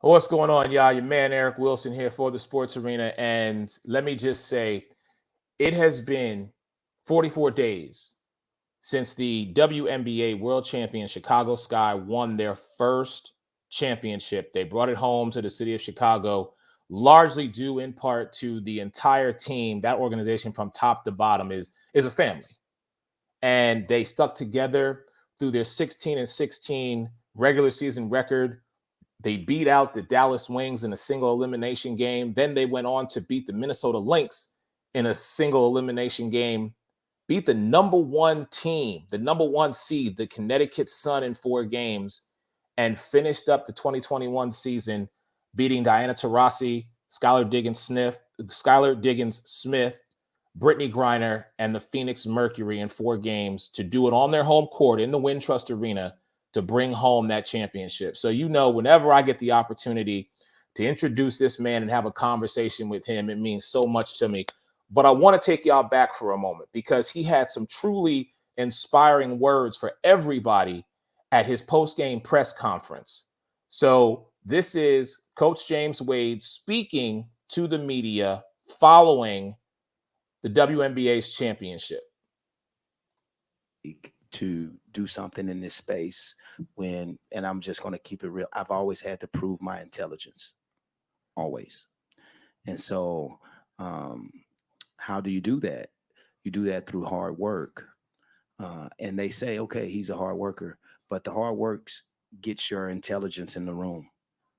What's going on, y'all? Your man Eric Wilson here for the Sports Arena. And let me just say, it has been 44 days since the WNBA World Champion Chicago Sky won their first championship. They brought it home to the city of Chicago, largely due in part to the entire team. That organization from top to bottom is a family. And they stuck together through their 16-16 regular season record. They beat out the Dallas Wings in a single elimination game. Then they went on to beat the Minnesota Lynx in a single elimination game, beat the number one team, the number one seed, the Connecticut Sun, in 4 games, and finished up the 2021 season beating Diana Taurasi, Skylar Diggins-Smith, Brittany Griner, and the Phoenix Mercury in 4 games to do it on their home court in the Wintrust Arena to bring home that championship. So, whenever I get the opportunity to introduce this man and have a conversation with him, it means so much to me. But I want to take y'all back for a moment because he had some truly inspiring words for everybody at his post-game press conference. So this is Coach James Wade speaking to the media following the WNBA's championship. To do something in this space and I'm just going to keep it real. I've always had to prove my intelligence, always. And so how do you do that? You do that through hard work. And they say, okay, he's a hard worker, but the hard work gets your intelligence in the room.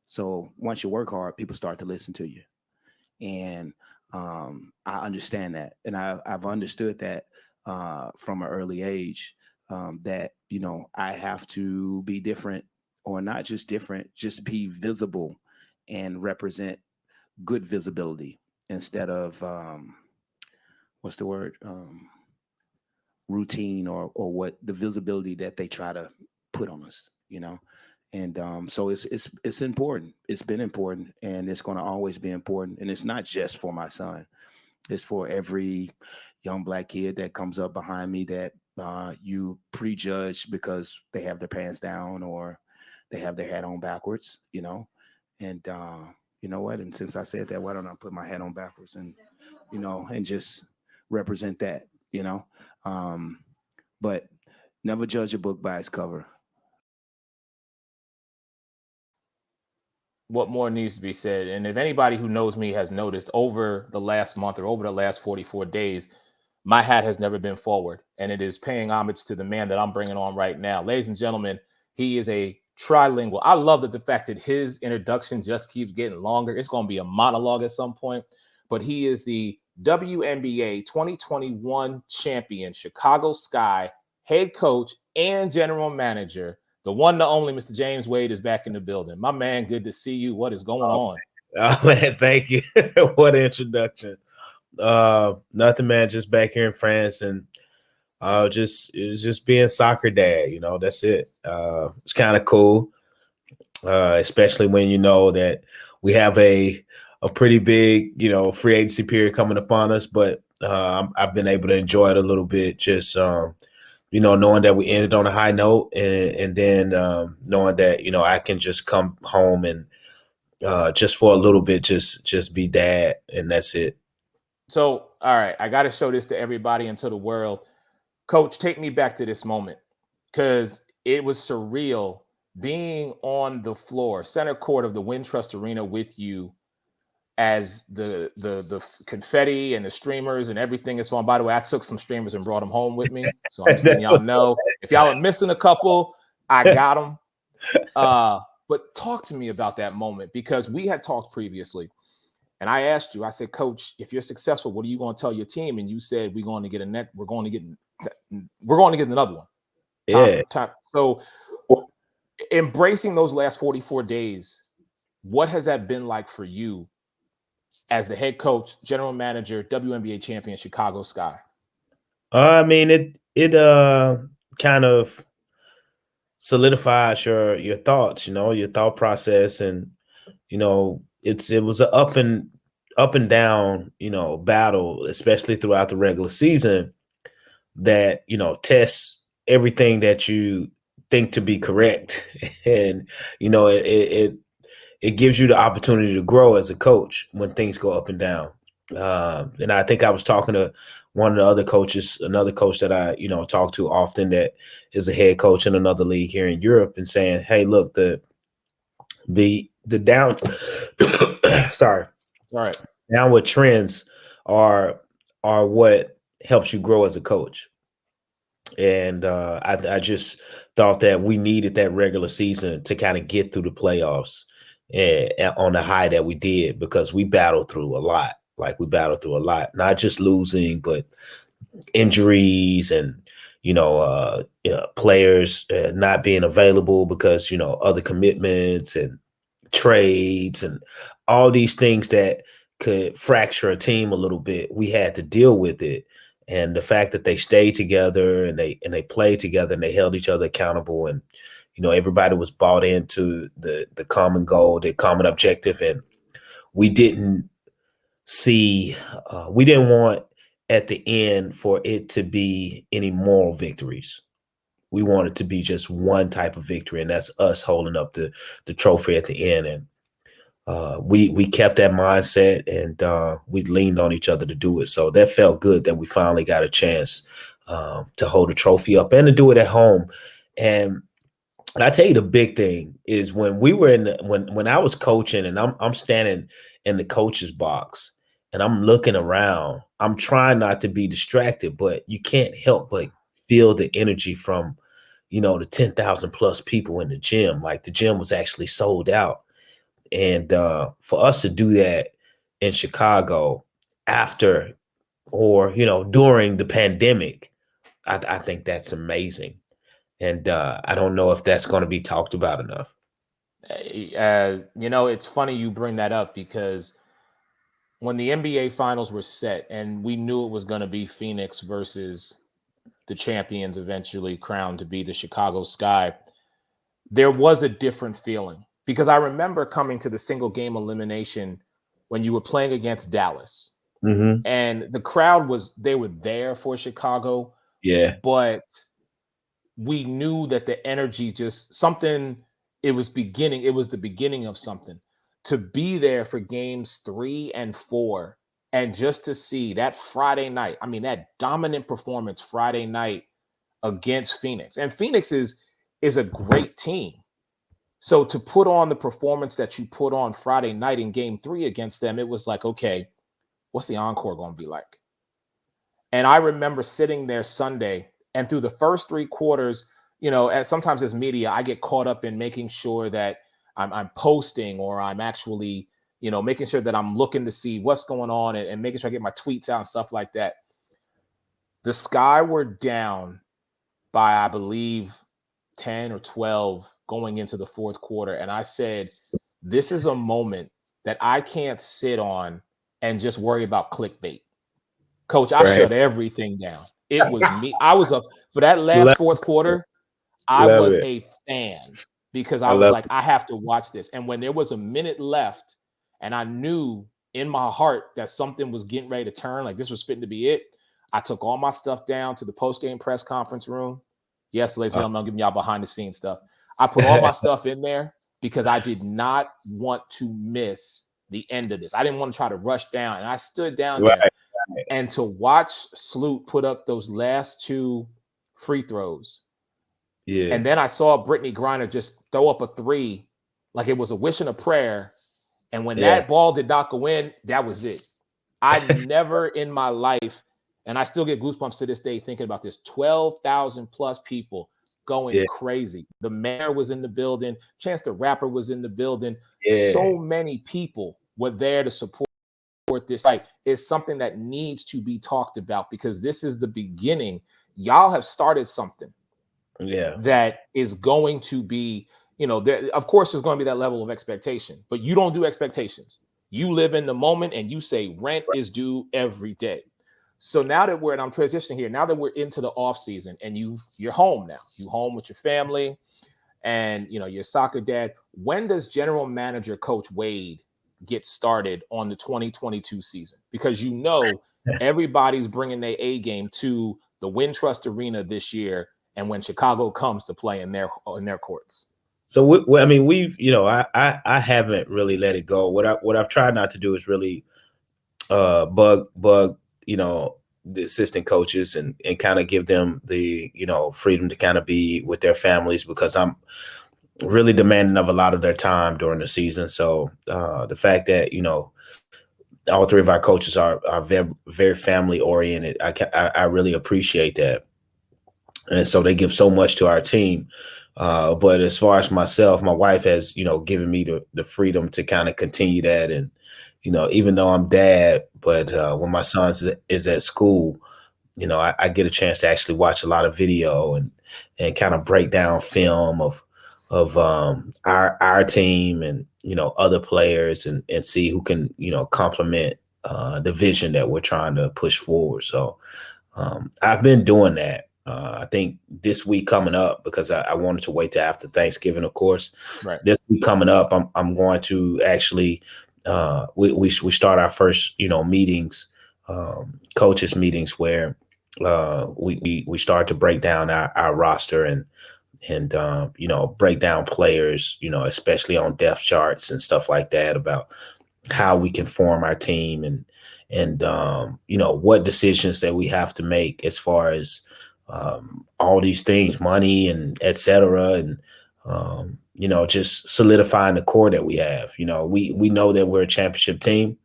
So once you work hard, people start to listen to you. And I understand that. And I've understood that from an early age. That, I have to be different, or not just different, just be visible and represent good visibility instead of, what's the word? Routine or what the visibility that they try to put on us, And so it's important. It's been important, and it's going to always be important. And it's not just for my son. It's for every young Black kid that comes up behind me that you prejudge because they have their pants down or they have their hat on backwards, And you know what? And since I said that, why don't I put my hat on backwards and, and just represent that, But never judge a book by its cover. What more needs to be said? And if anybody who knows me has noticed over the last month or over the last 44 days, my hat has never been forward, and it is paying homage to the man that I'm bringing on right now. Ladies and gentlemen, he is a trilingual. I love the fact that his introduction just keeps getting longer. It's going to be a monologue at some point, but he is the WNBA 2021 champion, Chicago Sky head coach and general manager. The one, the only, Mr. James Wade is back in the building. My man, good to see you. What is going on? Oh, man, thank you. What an introduction. Nothing, man, just back here in France and just being soccer dad, that's it. It's kind of cool, especially when you know that we have a pretty big, free agency period coming upon us, but I've been able to enjoy it a little bit, just knowing that we ended on a high note, and then knowing that I can just come home and just for a little bit just be dad, and that's it. So, all right, I got to show this to everybody and to the world. Coach, take me back to this moment, because it was surreal being on the floor, center court of the Wintrust Arena with you as the confetti and the streamers and everything is on. By the way, I took some streamers and brought them home with me. So I'm just letting y'all know. If y'all are missing a couple, I got them. But talk to me about that moment, because we had talked previously. And I asked you, I said, Coach, if you're successful, what are you going to tell your team? And you said, we're going to get another one. Yeah. So embracing those last 44 days, what has that been like for you as the head coach, general manager, WNBA champion, Chicago Sky? I mean, it kind of solidifies your thoughts, your thought process, and it was an up and down, battle, especially throughout the regular season, that, tests everything that you think to be correct. And, it gives you the opportunity to grow as a coach when things go up and down. And I think I was talking to one of the other coaches, another coach that I, talk to often that is a head coach in another league here in Europe, and saying, hey, look, the down, sorry, All right. downward trends are what helps you grow as a coach. And I just thought that we needed that regular season to kind of get through the playoffs and on the high that we did, because we battled through a lot. Like, we battled through a lot, not just losing, but injuries and, players not being available because, other commitments and trades and all these things that could fracture a team a little bit. We had to deal with it. And the fact that they stayed together and they played together and they held each other accountable, and everybody was bought into the common goal, the common objective, and we didn't we didn't want at the end for it to be any moral victories. We wanted to be just one type of victory, and that's us holding up the trophy at the end. And we kept that mindset, and we leaned on each other to do it. So that felt good that we finally got a chance to hold the trophy up and to do it at home. And I tell you, the big thing is when we were when I was coaching, and I'm standing in the coach's box and I'm looking around, I'm trying not to be distracted, but you can't help but feel the energy from, the 10,000 plus people in the gym. Like, the gym was actually sold out. And for us to do that in Chicago after, or, during the pandemic, I think that's amazing. And I don't know if that's going to be talked about enough. It's funny you bring that up, because when the NBA finals were set and we knew it was going to be Phoenix versus the champions, eventually crowned to be the Chicago Sky, there was a different feeling, because I remember coming to the single game elimination when you were playing against Dallas, and the crowd they were there for Chicago. Yeah. But we knew that the energy, just something, it was the beginning of something. To be there for games 3 and 4, and just to see that Friday night, that dominant performance Friday night against Phoenix. And Phoenix is a great team. So to put on the performance that you put on Friday night in game 3 against them, it was like, okay, what's the encore going to be like? And I remember sitting there Sunday, and through the first 3 quarters, sometimes as media, I get caught up in making sure that I'm posting, or I'm actually, making sure that I'm looking to see what's going on, and making sure I get my tweets out and stuff like that. The Sky were down by, I believe, 10 or 12 going into the fourth quarter. And I said, this is a moment that I can't sit on and just worry about clickbait. Coach, I shut everything down. It was me. I was up for that last fourth quarter. I was a fan, because I was like, I have to watch this. And when there was a minute left, and I knew in my heart that something was getting ready to turn, like this was fitting to be it, I took all my stuff down to the post-game press conference room. Yes, ladies and gentlemen, I'm giving y'all behind the scenes stuff. I put all my stuff in there because I did not want to miss the end of this. I didn't want to try to rush down. And I stood down there. And to watch Sloot put up those last 2 free throws. Yeah. And then I saw Brittany Griner just throw up a 3 like it was a wish and a prayer. And when that ball did not go in, that was it. I never in my life, and I still get goosebumps to this day thinking about this, 12,000 plus people going crazy. The mayor was in the building. Chance the Rapper was in the building. So many people were there to support this. Like, it's something that needs to be talked about, because this is the beginning. Y'all have started something that is going to be, there, of course, there's going to be that level of expectation, but you don't do expectations. You live in the moment, and you say rent is due every day. So now that I'm transitioning here, now that we're into the off season, and you're home now, you home with your family, and your soccer dad. When does general manager Coach Wade get started on the 2022 season? Because everybody's bringing their A game to the Wintrust Arena this year, and when Chicago comes to play in their courts. So I mean, I haven't really let it go. What I've tried not to do is really bug the assistant coaches and kind of give them the freedom to kind of be with their families, because I'm really demanding of a lot of their time during the season. So the fact that all three of our coaches are very, very family oriented, I really appreciate that, and so they give so much to our team. But as far as myself, my wife has given me the freedom to kind of continue that. And even though I'm dad, but when my son is at school, I get a chance to actually watch a lot of video and kind of break down film of our team and other players, and see who can complement the vision that we're trying to push forward. So I've been doing that. I think this week coming up, because I wanted to wait till after Thanksgiving, of course. Right. This week coming up, I'm going to actually we start our first meetings, coaches meetings, where we start to break down our roster and break down players, especially on depth charts and stuff like that, about how we can form our team and what decisions that we have to make as far as all these things, money and et cetera, and just solidifying the core that we have. We know that we're a championship team.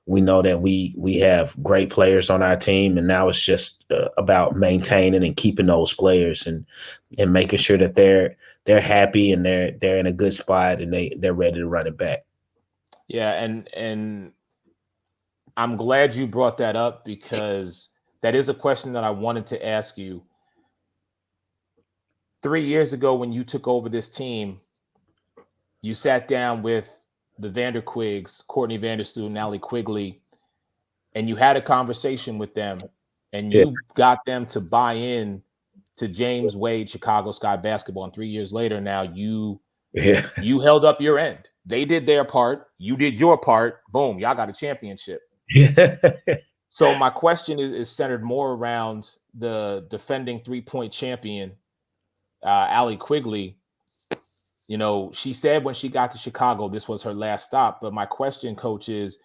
We know that we have great players on our team, and now it's just about maintaining and keeping those players and making sure that they're happy and they're in a good spot and they're ready to run it back. Yeah, and I'm glad you brought that up, because that is a question that I wanted to ask you. 3 years ago, when you took over this team, you sat down with the Vanderquigs, Courtney Vanderstool and Allie Quigley, and you had a conversation with them, and you got them to buy in to James Wade Chicago Sky basketball. And 3 years later, now you held up your end. They did their part. You did your part. Boom, y'all got a championship. So my question is centered more around the defending 3-point champion, Allie Quigley. She said when she got to Chicago, this was her last stop. But my question, Coach, is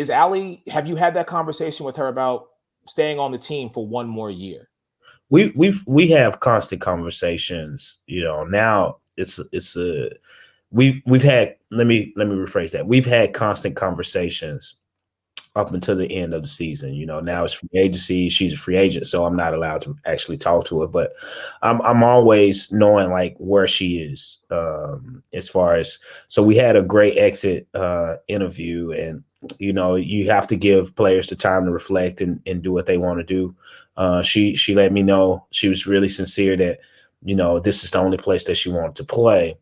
Allie, have you had that conversation with her about staying on the team for one more year? We have constant conversations. Now we've had, let me rephrase that. We've had constant conversations up until the end of the season. Now it's free agency. She's a free agent, so I'm not allowed to actually talk to her. But I'm always knowing like where she is, as far as. So we had a great exit interview, and you have to give players the time to reflect and do what they want to do. She let me know she was really sincere that this is the only place that she wanted to play.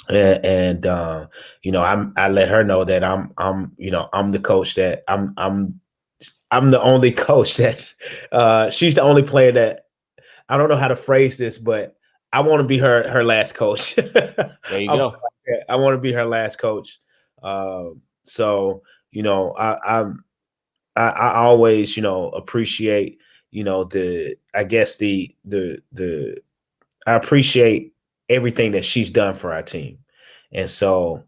And I let her know that I'm the coach that I'm the only coach that she's the only player that, I don't know how to phrase this, but I want to be her last coach. There you go. I want to be her last coach. So I always appreciate I appreciate everything that she's done for our team. And so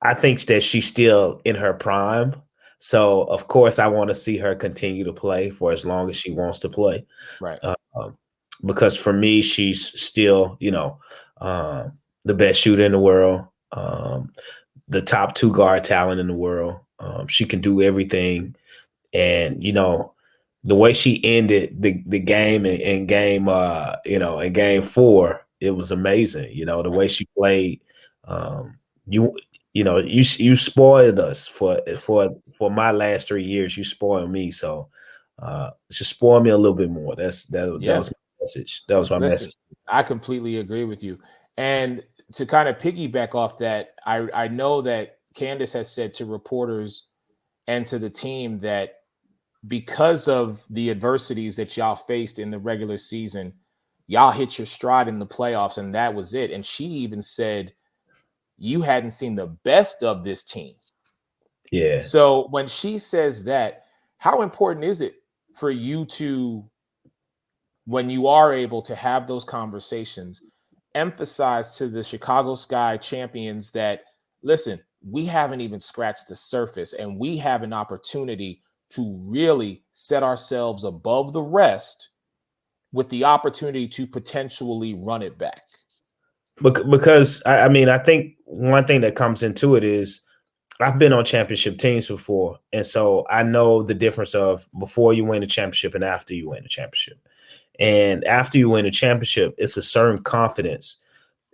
I think that she's still in her prime. So, of course, I want to see her continue to play for as long as she wants to play. Right. Because for me, she's still, the best shooter in the world, the top 2 guard talent in the world. She can do everything. And, the way she ended the game in game 4, it was amazing. The way she played, you spoiled us for my last 3 years. You spoiled me, so just spoil me a little bit more. That was my message. That was my message. I completely agree with you. And to kind of piggyback off that, I know that Candace has said to reporters and to the team that because of the adversities that y'all faced in the regular season, y'all hit your stride in the playoffs, and that was it. And she even said you hadn't seen the best of this team. Yeah. So when she says that, how important is it for you to, when you are able to have those conversations, emphasize to the Chicago Sky champions that, listen, we haven't even scratched the surface, and we have an opportunity to really set ourselves above the rest with the opportunity to potentially run it back? Because I mean, I think one thing that comes into it is I've been on championship teams before. And so I know the difference of before you win a championship and after you win a championship. And after you win a championship, it's a certain confidence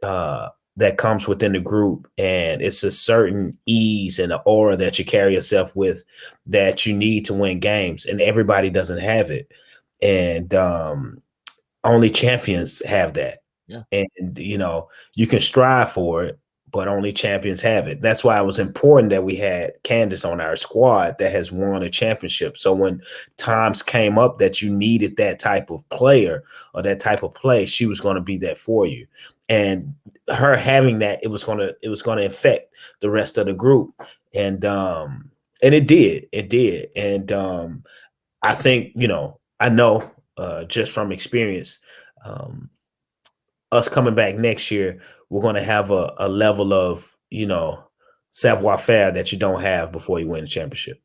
that comes within the group. And it's a certain ease and the aura that you carry yourself with that you need to win games. And everybody doesn't have it. And only champions have that. Yeah. And, you know, you can strive for it, but only champions have it. That's why it was important that we had Candace on our squad that has won a championship. So when times came up that you needed that type of player or that type of play, she was going to be there for you. And her having that, it was going to affect the rest of the group. And it did. And I think, you know, I know just from experience, us coming back next year, we're going to have a level of, you know, savoir-faire that you don't have before you win a championship.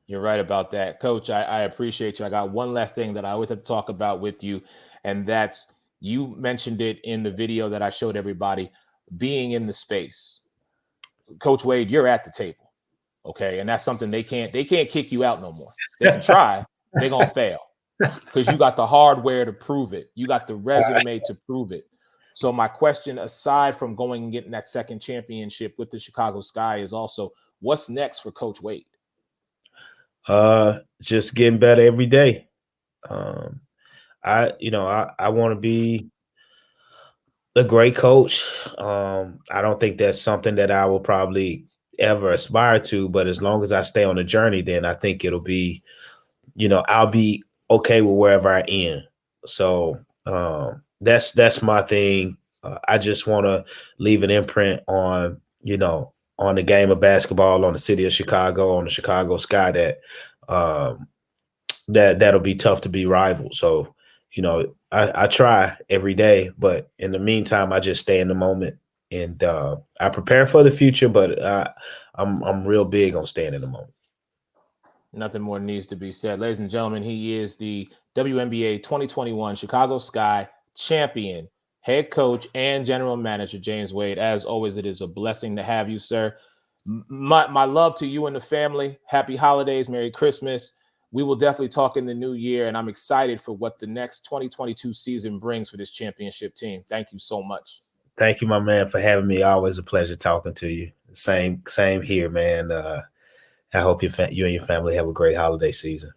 You're right about that. Coach, I appreciate you. I got one last thing that I always have to talk about with you, and that's, you mentioned it in the video that I showed everybody, being in the space. Coach Wade, you're at the table, okay? And that's something they can't kick you out no more. They can try, they're going to fail because you got the hardware to prove it. You got the resume to prove it. So my question, aside from going and getting that second championship with the Chicago Sky, is also, what's next for Coach Wade? Just getting better every day. I want to be a great coach. I don't think that's something that I will probably ever aspire to, but as long as I stay on the journey, then I think it'll be, you know, I'll be okay with wherever I end. So that's my thing. I just want to leave an imprint on, you know, on the game of basketball, on the city of Chicago, on the Chicago Sky, that'll be tough to be rivaled. So, you know, I try every day, but in the meantime, I just stay in the moment and I prepare for the future, but I'm real big on staying in the moment. Nothing more needs to be said. Ladies and gentlemen, he is the WNBA 2021 Chicago Sky champion, head coach, and general manager, James Wade. As always, it is a blessing to have you, sir. My love to you and the family. Happy holidays. Merry Christmas. We will definitely talk in the new year, and I'm excited for what the next 2022 season brings for this championship team. Thank you so much. Thank you, my man, for having me. Always a pleasure talking to you. Same here, man. I hope you and your family have a great holiday season.